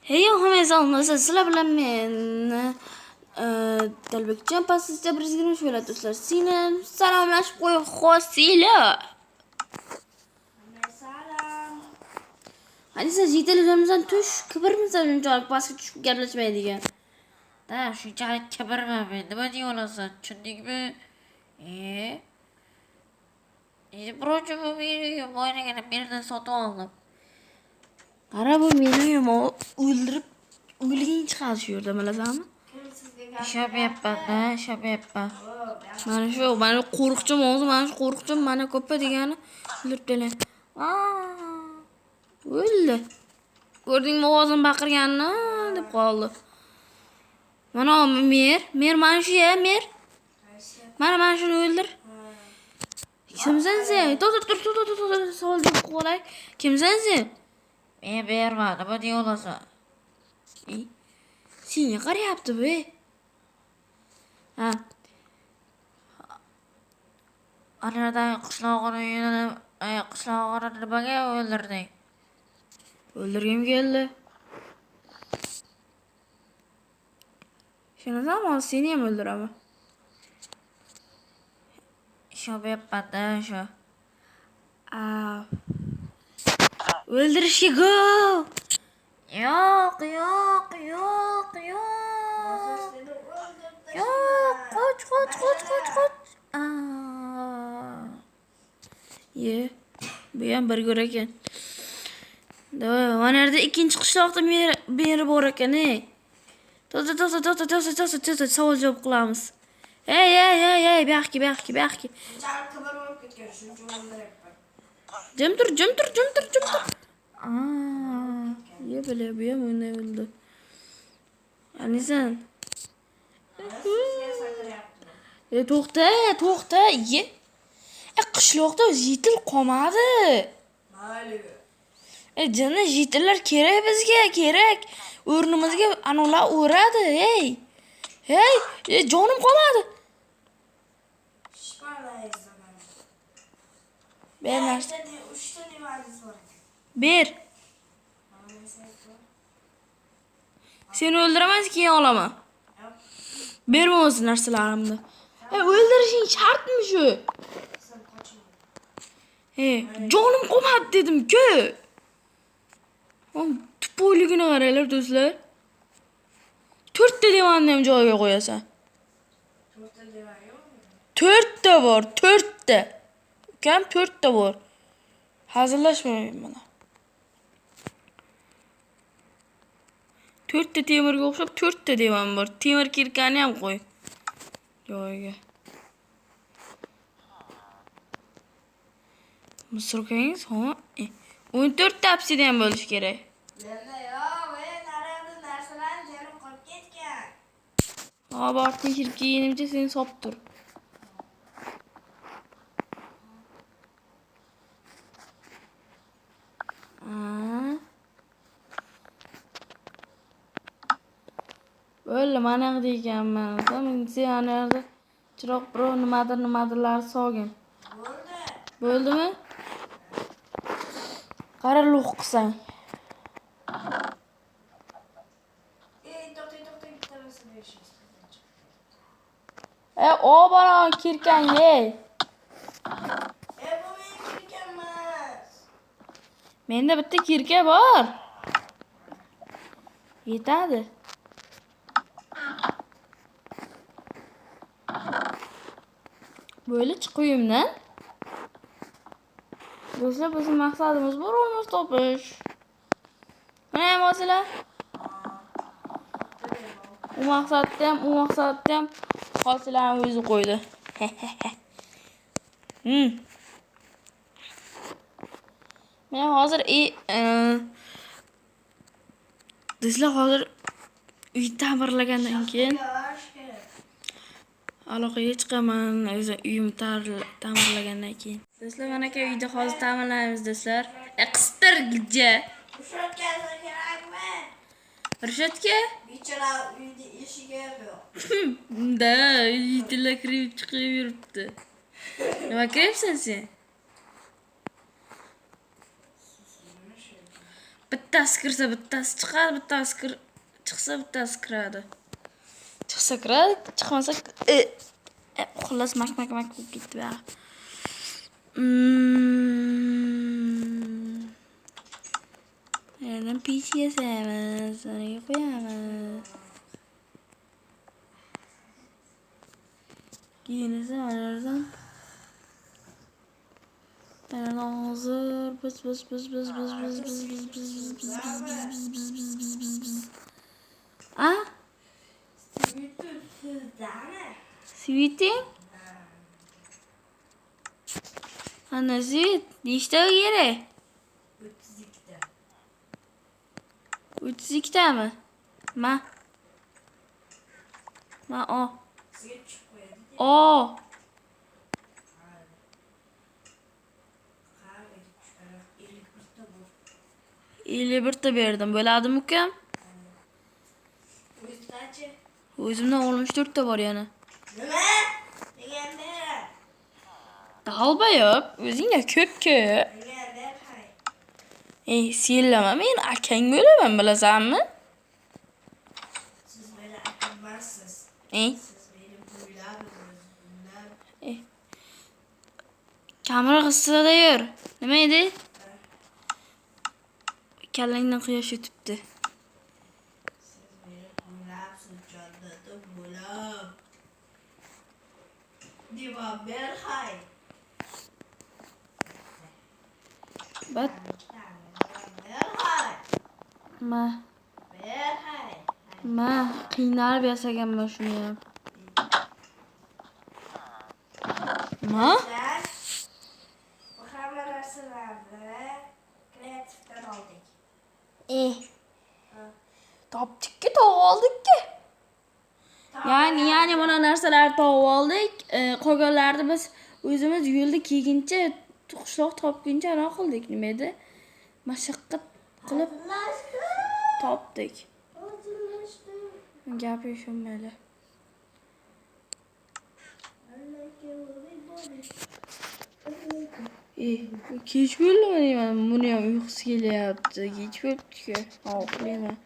Hey hamma sizlar bilan men Dalbekjon pasizcha 120 bo'ladi do'stlar. Seni salomlashib qo'y xosinglar. Salam. Hadi siz yetilganimizdan tush, kibrmizdan unchalik pastga tushib gaplashmaydigan. Da, shunchalik kibrman men. Nima deya olasan? Tushundingmi? Birovchi bu meni boynagini mendan sotib oldim. Qara bu meni uyim o'ldirib o'liging chiqarish shu yerda bilasanmi? Ishlamayapman. Mana qo'rqchim o'zi, mana shu qo'rqchim mana ko'ppa degani o'ldiribdilar. O'ldi. Ko'rdingmi ovozim baqirganini deb qoldi. Mana mer mana shu ya, mer. Mana shuni o'ldir. Kimsan sen? Tur, savol deb qo'lay. Kimsan sen? Men berma, nima deya olasan? Senga qarayapti bu. Ha. Anadan qishlog'ini nimaga o'ldirding? O'ldirgim keldi. Shuni ham seni ham o'ldiraman. Ishlamayapman-da shu. O'ldirishga go! Yo'q. Qoch. Bu ham bir go'r ekan. Mana yerda ikkinchi qishloqda beri bor ekan, ey. To'sa, savol javob qilamiz. Ey, bu yoqqa. Jal kibr bo'lib ketgan, shuncha o'ldiryapman. Jim tur. Bu ham unday bo'ldi. Anisan. Sizga sakrayapti. To'xta. Qishloqda yetil qolmadi. Mayli. Jana yetillar kerak bizga, kerak. O'rnimizga anolar o'radi, Hey, jonim qolmadi. Shpalaysiz mana. Ber narsa. Uchta nemangiz bor ekan? Ber. Seni o'ldiraman, keyin olaman. Berma o'z narsalarimni. O'ldirishing shartmi shu? Sen qochma. Jonim qolmadi dedim-ku. Tupoyligini qaranglar do'stlar. 4 ta devanni ham joyiga qo'yasan. 4 ta devan yo'qmi? 4 ta bor, 4 ta. Ukam 4 ta bor. Hazillashmayman mana. 4 ta temirga o'xshab 4 ta devan bor. Temir kirkani ham qo'y. Joyiga. Misr ukangiz, 14 ta obsidian bo'lish kerak. Menda yo'q, narada narsalarni terim qolib ketgan. Bor tekshirib kelgunimcha seni sop tur. Bo'ldi, mana yoqda ekanman. Sen ana yerda chiroq birov nimadirlar sog'in. Bo'ldimi? Qara luq qilsang. To'xtang, bittasini berishimiz. Bana kirkan yey. Bu men kirkan emas. Menda bitta kirka bor. Yetadi. Böyle chiquyimdan. Do'stlar, bizim maqsadimiz bir olmos topish. Mana masala. U maqsadda ham qolsalarni o'zi qo'ydi. Men hozir do'stlar, hozir uy ta'mirlagandan keyin aloqaga chiqaman, o'zi uyim ta'mirlagandan keyin. Do'stlar, mana aka uyda hozir ta'mirlaymiz do'stlar. Qistirgija. Rushatka kerakmi? Rushatka? Bichara uyda eshigi yo'q. Da, yetillar kirib chiqib yuribdi. Nima qilyapsan sen? Bittasi kirsa bittasi chiqadi, bittasi chiqsa bittasi kiradi. Chiqsa kiradi, chiqmasa xullas mak bo'lib ketdi bu. Yerdan pech yasaymiz, unaga qo'yamiz. Keyinisi alardan. Mana hozir biz. A? Sweeting? Ana sweet, nechta kerak? 32 tami? Ma o. O. 51 ta berdim. Bo'ladimi ukam? O'zimdan 64 ta bor yana. Nima? Deganda. Dalba yo'q, o'zingga ko'p-ko'p. Deganda hay. Senlama, men akang bo'laman, bilasanmi? Siz meni akammasiz. Siz meni bo'ylab. Kamera qissada yur. Nima edi? Kallangdan quyosh o'tibdi. Siz meni bo'ylabsiz, jannatim bo'ylab. Divan ber hay. Bat. Ber hay. Ma. Ber hay. Ma, qiynalib yasaganman shuni ham. Ma? Bu hamma narsalarni kreativdan oldik. Topdik-ki, topib oldik-ki. Ya'ni mana narsalarni topib oldik. Qolganlarni biz o'zimiz yo'lda kelguncha, qishloq topguncha ana qildik. Nima edi? Mashaqqat qilib topdik. Gapi shunmayli. Kech bo'ldimi deyman, buni ham uyqusi kelyapti. Kech bo'libdi-ku. Uxlayman.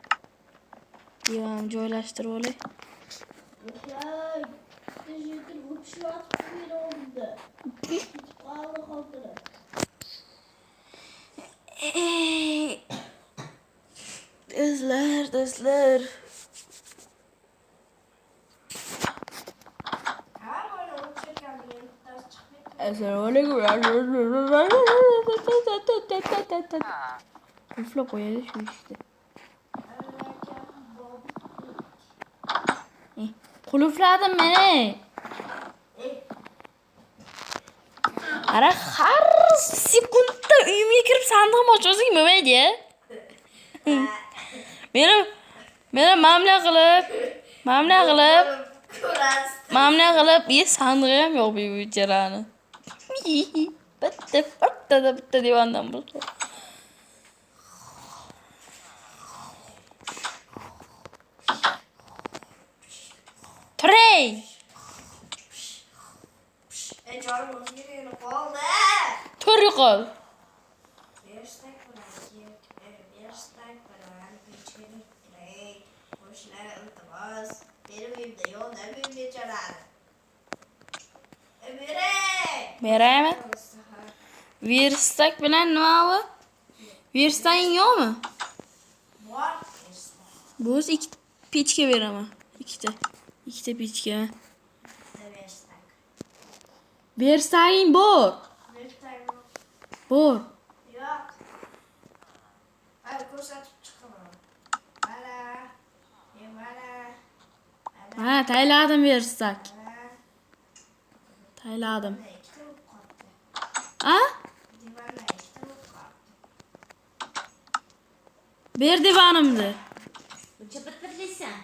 Divan joylashtirib olay. Do'stlar. Assalomu alaykum. Uxlab qo'yadi shu ishda. Qulfladim meni. Ara har sekundda uyimga kirib sandiqni ochmasang bo'lmaydi. Meni mamla qilib, sandig'i ham yo'q bu bejarani. Bitta divandan bo'lsa. Turay! Jonim o'zgarib qoldi. Tur yo'qol. Berstak bilan pichkilik kerak. Qo'shlar iltimos. Benim uyimda yo'q, nima uyim bechorani. Beraymi? Verstak bilan nima u? Verstaging yo'qmi? Bor. Bo'z 2 pechka beraman. 2 pechka. Verstaging bor. Bor. Yo'q. Hadi ko'rsatib chiqaman. Mana tayladim verstak. Tayladim. A? Ber divanimni. Buncha bitmaysan.